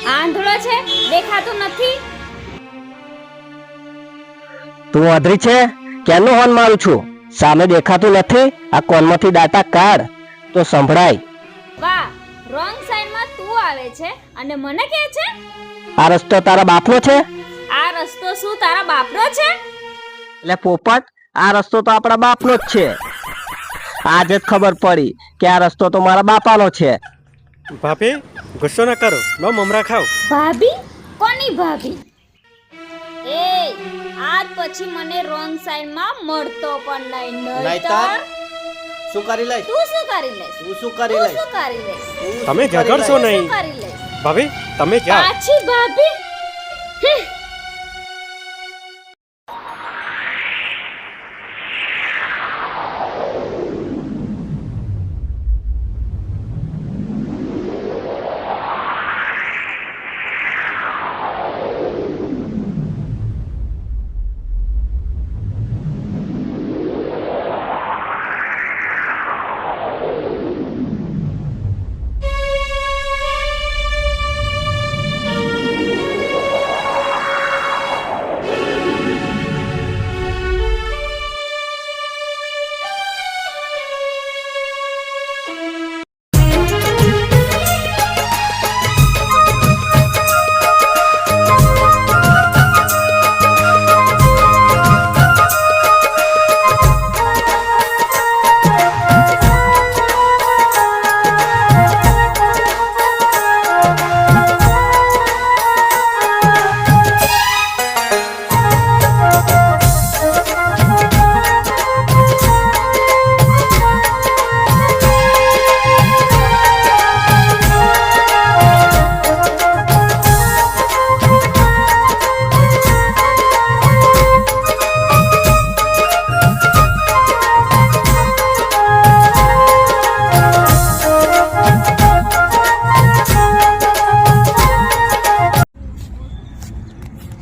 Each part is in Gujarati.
આંધળો છે, દેખાતું નથી. તું અધરી છે? કેનું હોર્ન મારું છું? સામે દેખાતું નથી? આ કોનમાંથી ડાટા કાઢ તો સંભળાય. વાહ, રોંગ સાઈડમાં તું આવે છે અને મને કહે છે આ રસ્તો તારા બાપનો છે? આ રસ્તો શું તારા બાપનો છે? એટલે પોપટ, આ રસ્તો તો આપણા બાપનો જ છે. આજે જ ખબર પડી કે આ રસ્તો તો મારા બાપાનો છે. ભાભી ગુસ્સો ન કરો, લો મમરા ખાઓ. ભાભી? કોની ભાભી? એ આજ પછી મને રોંગ સાઈડમાં મળતો પણ નહીં. નહીતર શું કરી લઈશ? તું શું કરી લઈશ? તું શું કરી લઈશ? શું કરી લઈશ? તમે ઝઘડશો નહીં. શું કરી લઈશ? ભાભી તમે જાઓ. પાછી ભાભી?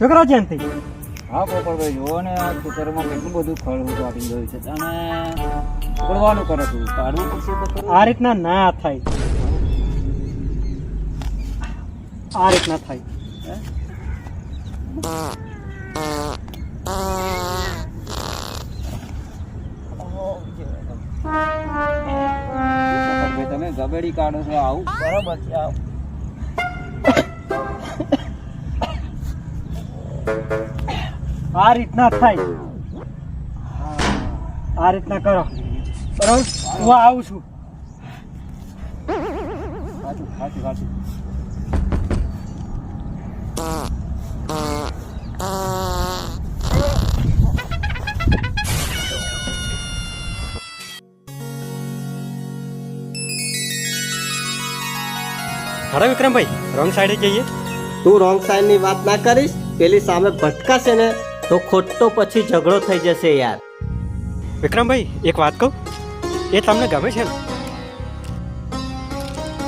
છોકરા જયંતિ, હા પોપડભાઈ, જુઓ ને આ ખેતરમાં કેટલું બધું ફળ વાટી ગયું છે અને ઉકળવાનું કરે તું કાઢવું પડશે તો ખરું. આ રીતના ના થાય, આ રીતના થાય. પોપડભાઈ તમે ગબેડી કાઢો છો, આવું બરાબર છે. આવું આ રીતના થાય, આ રીતના કરો બરાબર. હું આવું છું. સાચું સાચું સાચું. હરા વિક્રમભાઈ, રોંગ સાઈડે જઈએ. તું રોંગ સાઈડ ની વાત ના કરીશ. પેલી સામે ભટકાશે ને તો ખોટો પછી ઝઘડો થઈ જશે યાર. વિક્રમભાઈ એક વાત કહું, એ તમને ગમે છે ને?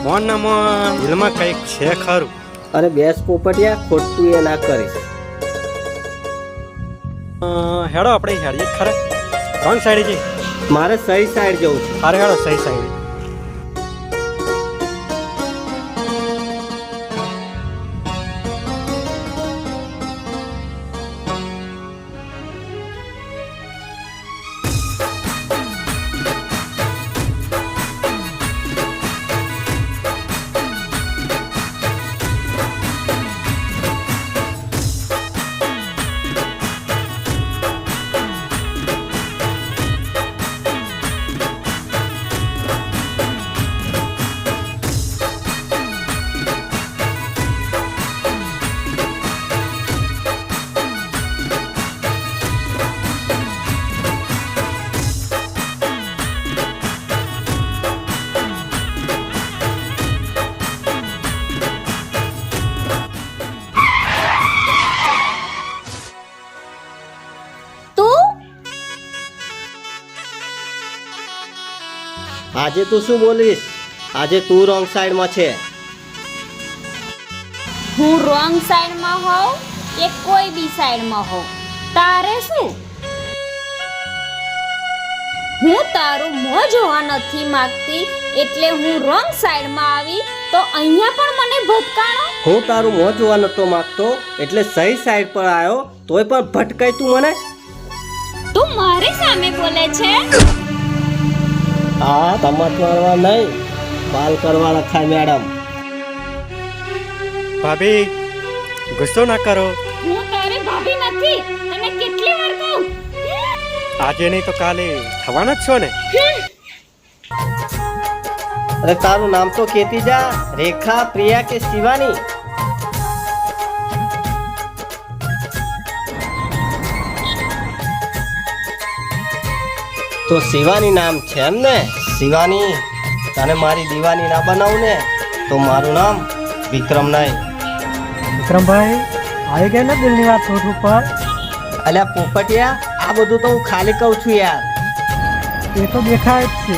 મોન ના મોન દિલમાં કંઈક છે ખરું. અરે બેસ પોપટિયા, ખોટું એ ના કરીશ. હેડો આપણે હેડીએ ખરા. રોંગ સાઈડે જઈએ. મારે સહી સાઈડ જવું છે. અરે હેડો સહી સાઈડે. આજે તું શું બોલીશ? આજે તું રોંગ સાઈડમાં છે. હું રોંગ સાઈડમાં હોઉં કે કોઈ બી સાઈડમાં હોઉં, તારે શું? હું તારું મોં જોવા નથી માંગતી એટલે હું રોંગ સાઈડમાં આવી તો અહીંયા પણ મને ભટકાણો. હું તારું મોં જોવા નતો માંગતો એટલે સહી સાઈડ પર આવ્યો તોય પણ ભટકાય તું મને. તું મારી સામે બોલે છે? હા, તમાર મારવા નહીં, બાલ કરવા લખાય મેડમ. ભાભી ગુસ્સો ના કરો. હું તારી ભાભી નથી, તને કેટલી વાર કહું? આજે નહીં તો કાલે થવાના જ છો ને. અરે તારું નામ તો કેતી જા. રેખા, પ્રિયા કે શિવાની? તો શિવાની નામ છે એમ ને? શિવાની, તને મારી દીવાની ના બનાવું ને તો મારું નામ વિક્રમ નહીં. વિક્રમભાઈ આવી ગઈ ને દિલની વાત હોઠ ઉપર. અલ્યા પોપટિયા, આ બધું તો હું ખાલી કહું છું યાર. એ તો દેખાય જ છે.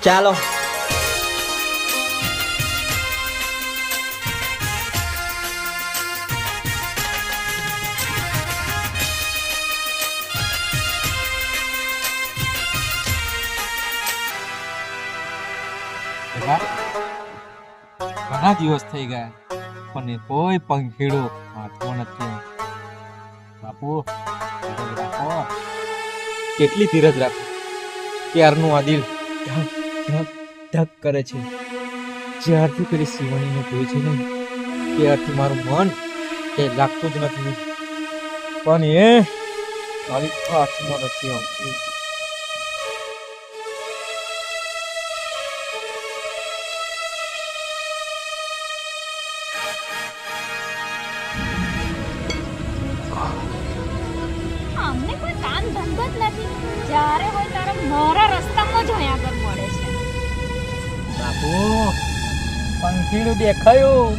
ચાલો. ઘણા દિવસ થઈ ગયા પણ એ કોઈ પંખીડો હાથમાં નથી. બાપુ રાખો, કેટલી ધીરજ રાખો. ક્યારનું આ દિલ ધક ધક ધક કરે છે. જ્યારથી પેલી શિવાનીને જોઈ છે ને ત્યારથી મારું મન એ લાગતું જ નથી, પણ એ મારી હાથમાં નથી આવતું. અમને કોઈ કામ ધંધો જ નથી. જ્યારે હોય ત્યારે મારા રસ્તામાં જ અહીંયા આગળ મળે છે. બાપુ પંખીડું દેખાયું,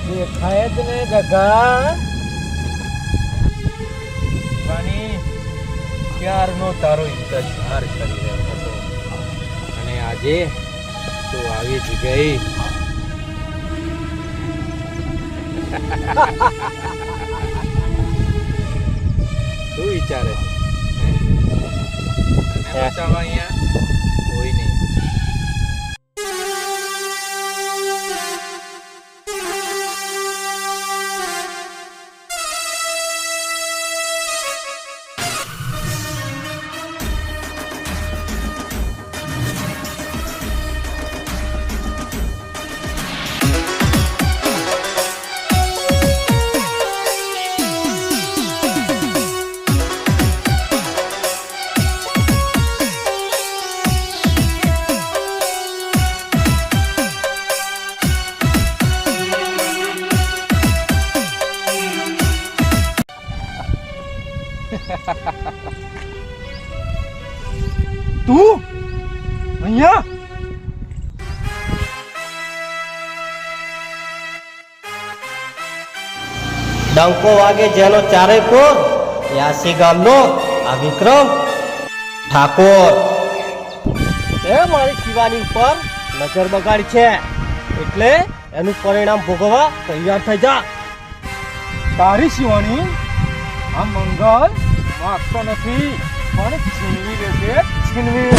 દેખાય જ ને ગગા. પાણી ક્યારનો તારો ઇંતજાર કરી રહ્યો હતો અને આજે તું આવી જ ગઈ. શું વિચારે છે? અહીંયા કોઈ નહીં. તું અહીંયા? ડંકો વાગે જેનો ચારે કોર, યાસી ગામનો આ વિક્રમ ઠાકોર. એ મારી શિવાની ઉપર નજર બગાડી છે એટલે એનું પરિણામ ભોગવવા તૈયાર થઈ જા. તારી શિવાની આ મંગળ માગતો નથી પણ છીનવી લેશે, છીનવી.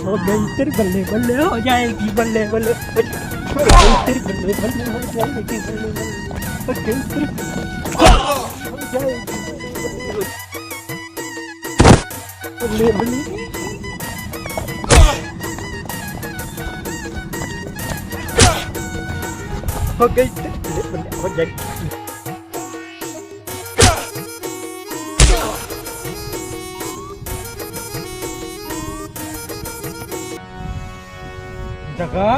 हो गई तेरी बल्ले बल्ले हो जाएगी बल्ले बल्ले हो गई तेरी बल्ले बल्ले हो जाएगी बल्ले बल्ले हो गई तेरी हो जाएगी बल्ले बल्ले हो गई तेरी बल्ले बल्ले हो जाएगी જગા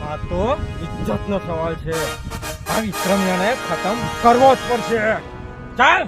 આ તો ઇજ્જતનો સવાલ છે આ વિક્રમ્યાને ખતમ કરવો જ પડશે ચાલ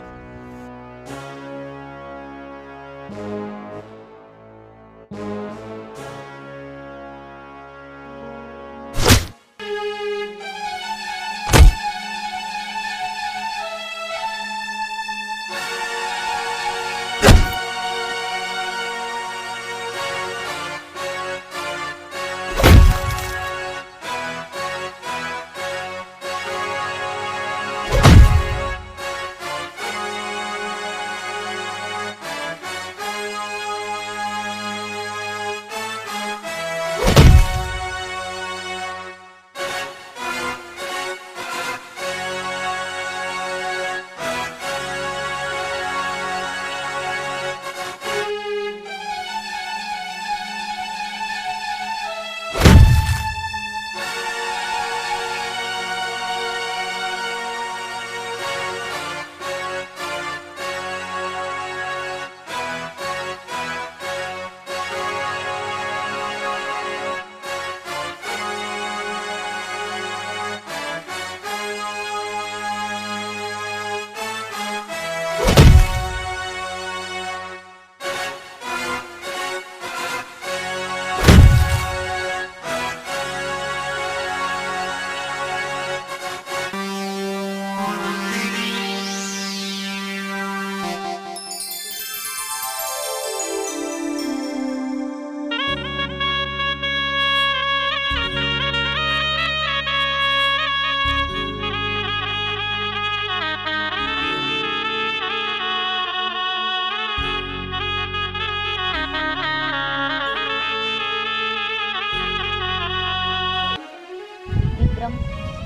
વિક્રમ,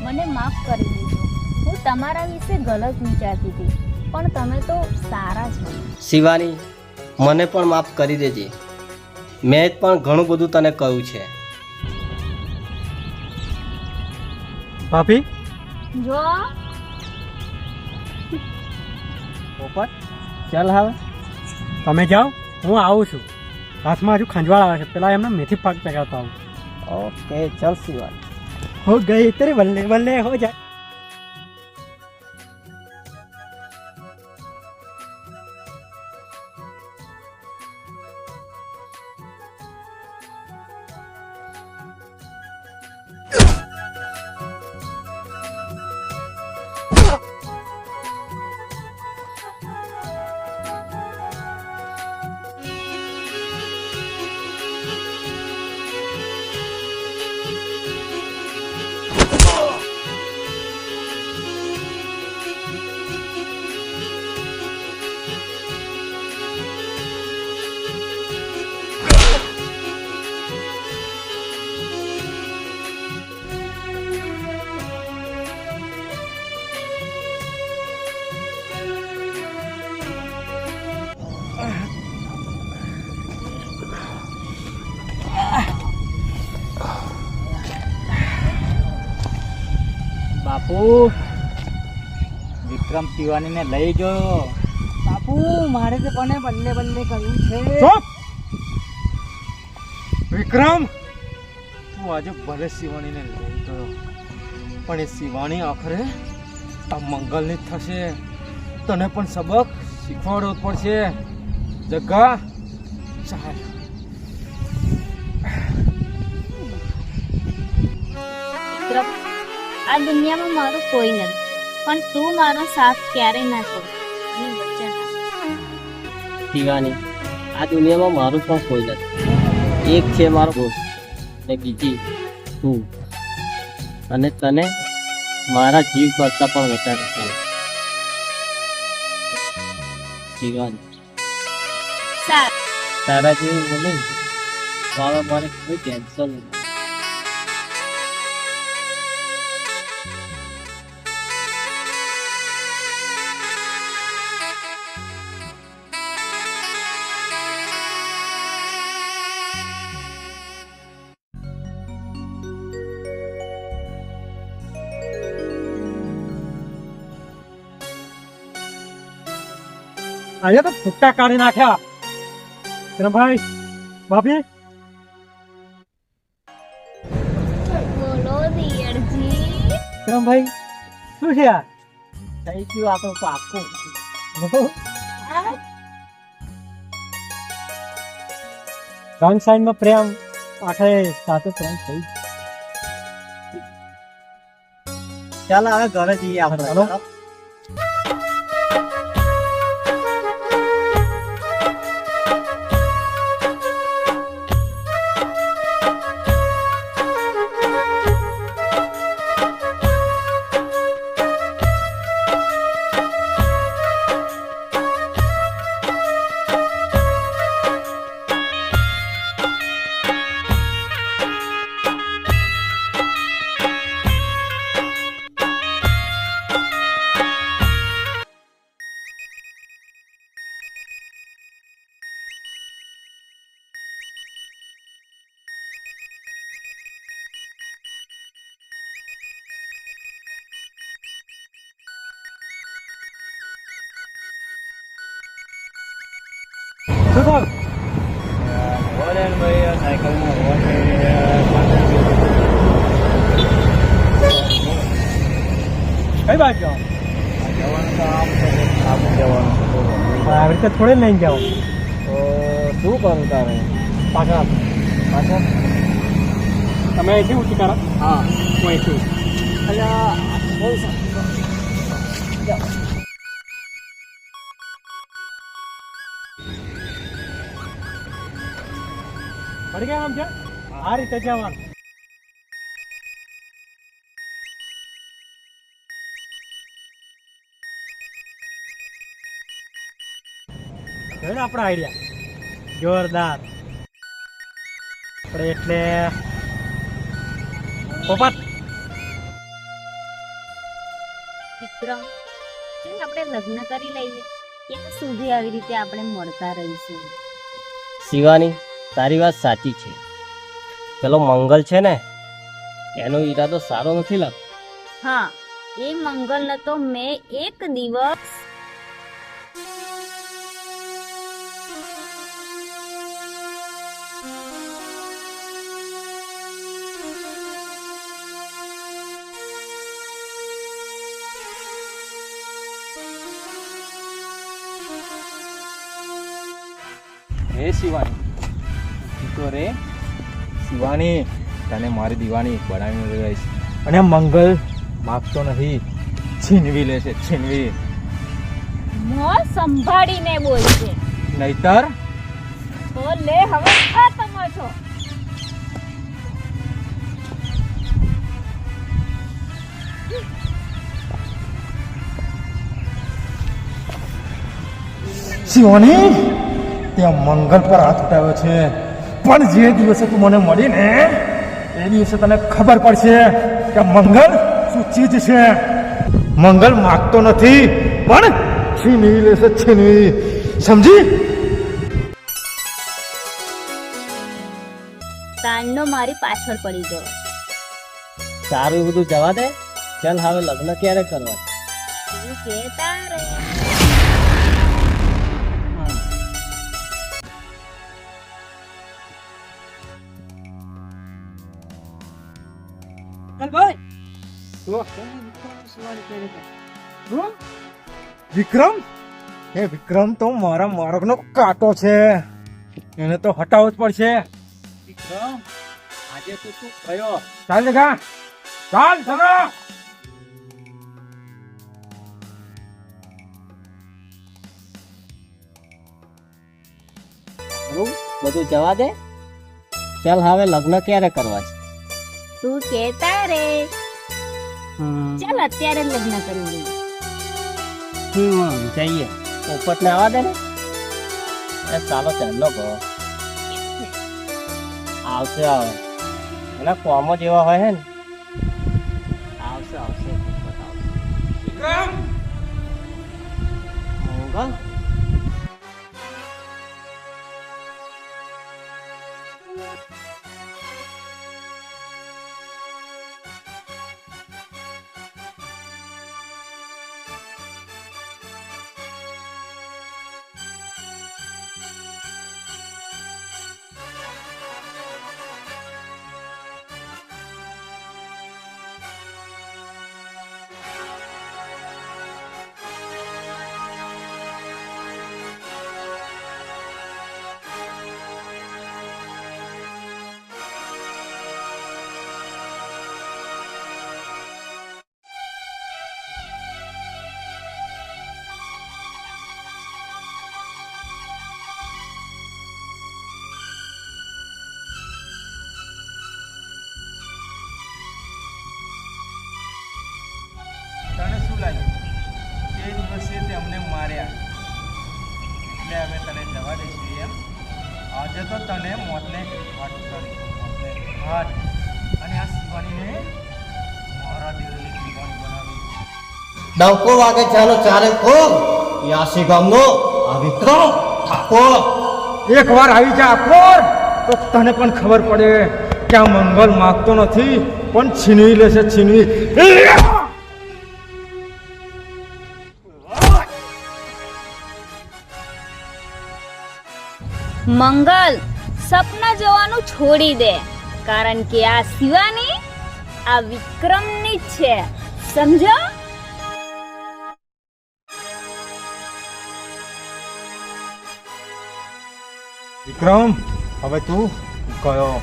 મને માફ કરી દેજો. હું તમારા વિશે ગલત વિચારતી હતી, પણ તમે તો સારા છો. શિવાની, મને પણ માફ કરી દેજે. મેં પણ ઘણું બધું તને કહ્યું છે. ભાભી જો પોપટ ચાલ હવે તમે જાઓ, હું આવું છું. હાથમાં હજુ ખંજવાળ આવે છે, પેલા એમને મેથી પાક ચગાવતો આવું. ઓકે, ચાલ શિવાની. हो गई तेरे बल्ले बल्ले हो जाए બાપુ વિક્રમ શિવાનીને લઈ ગયો. બાપુ મારે તો પણ બલ્લે બલ્લે કહ્યું છે. ચૂપ વિક્રમ, તું આજે ભલે શિવાનીને લઈ ગયો, પણ એ શિવાણી આખરે આ મંગલની જ થશે. તને પણ સબક શીખવાડવો પડશે. જગા ચાલ. વિક્રમ, આ દુનિયામાં મારું કોઈ નથી, પણ તું મારો સાથ ક્યારેય ના છોડ અને વચન આપ. શિવાની, આ દુનિયામાં મારું પણ કોઈ નથી. એક છે મારો દોસ્ત ને બીજી તું, અને તને મારા જીવ કરતા પણ વધારે છે. શિવાની, સારું. તારા જેવી બોલી તો હવે મારે કોઈ ટેન્શન નહીં. અહીંયા તો ફૂટકા કાઢી નાખ્યા. ભાઈ ભાભી બોલો દિયરજી. ભાઈ શું છે આ? થઈ ગયું આપણું પાકું. રંગ સાઈડ માં પ્રેમ આખરે સાથે પ્રેમ થઈ. ચાલો હવે ઘરે જઈએ આપણે. ચાલો. શું થયું? કઈ બાજુ જાઓ? આવી રીતે થોડે લઈને જાઓ. શું કરું તારે? પાછળ પાછળ તમે અહીંથી ઊંચી કરો. હા હું અહીંથી. અલ્યા બહુ પડી ગયા આમ છે આ રીતે જવાનું. આપણા આઈડિયા જોરદાર. આપણે એટલે પોપટ વિક્રમ, ચાલ આપણે લગ્ન કરી લઈએ. ક્યાં સુધી આવી રીતે આપણે મળતા રહીશું? શિવાની, તારી વાત સાચી છે. પેલો મંગલ છે ને, એનો ઈરાદો સારો નથી લાગતો. હા, એ મંગલને તો મેં એક દિવસ હે શિવાની, તો રે શિવાની, તને મારી દીવાની બનાવીને રહીશ. અને મંગલ માગતો નથી, છીનવી લેશે, છીનવી. મોં સંભાળીને બોલશે. નહીતર તો લે હવે આ તમાચો. શિવાની, ત્યાં મંગલ પર હાથ ઉઠાવ્યો છે, પણ જે દિવસે તું મને મળી ને એ દિવસે તને ખબર પડશે કે મંગલ શું ચીજ છે. મંગલ માગતો નથી, પણ છીનવી લેશે, છીનવી. સમજી? તાંડો મારી પાછળ પડી ગયો. સારું એ બધું જવા દે. ચાલ હવે લગ્ન ક્યારે કરવા? તું કહેતા રે. વિક્રમ, એ વિક્રમ તો મારા માર્ગનો કાંટો છે, એને તો હટાવવો જ પડશે. વિક્રમ, આજે તું શું કર્યો? ચાલ જગા, ચાલ જગા. બધું જવા દે. ચાલ હવે લગ્ન ક્યારે કરવા છે? તું કહેતા રે. ચાલ અત્યારે જ લગ્ન કરી લઈએ. જઈએ. પોપટને આવવા દે ને. એ ચાલો ચાલો કહો. આવશે આવે એના કોમ જ એવા હોય હે ને આવશે આવશે બતાવશે વિક્રમ મંગલ તને શું લાગ્યું તે દિવસે તે અમને માર્યા એટલે અમે તને જવા દઈશું એમ? આજે તો તને મોતને ઘાટ કરીશું, મોતને ઘાટ. અને આ શિવાનીને મારા દિલની દીવાની બનાવી. ડંકો વાગે જેનો ચારે કોર એ આશી ગામનો આ વિક્રમ ઠાકોર. એકવાર આવી જા કોર તો તને પણ ખબર પડે કે આ મંગલ માગતો નથી પણ છીનવી લેશે, છીનવી. મંગલ સપના જોવાનું છોડી દે, કારણ કે આ શિવાની આ વિક્રમની જ છે, સમજો? વિક્રમ હવે તું ગયો.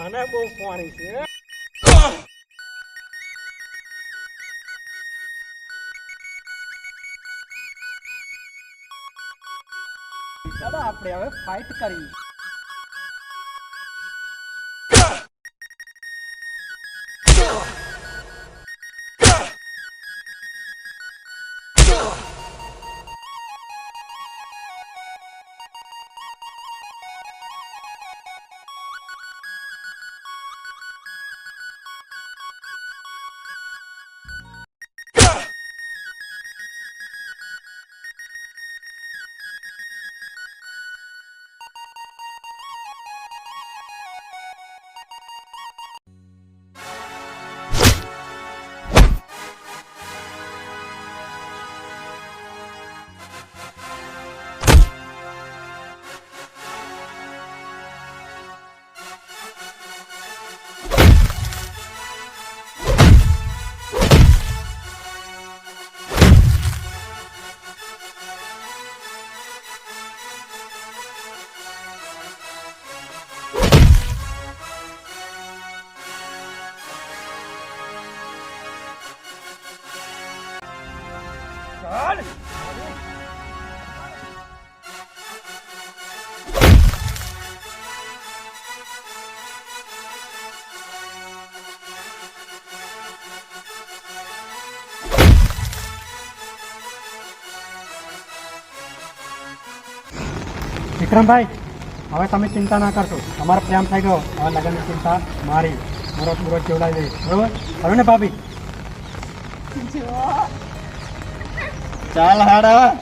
આને બહુ પાણી છે. ચાલો આપણે હવે ફાઇટ કરી. વિક્રમભાઈ, હવે તમે ચિંતા ના કરશો. તમારો પ્રેમ થઈ ગયો. હવે લગ્નની ચિંતા મારી. મુરત મુરત જોડાઈ દઈશ. બરોબર? હવે ને ભાભી? ચાલ હાડા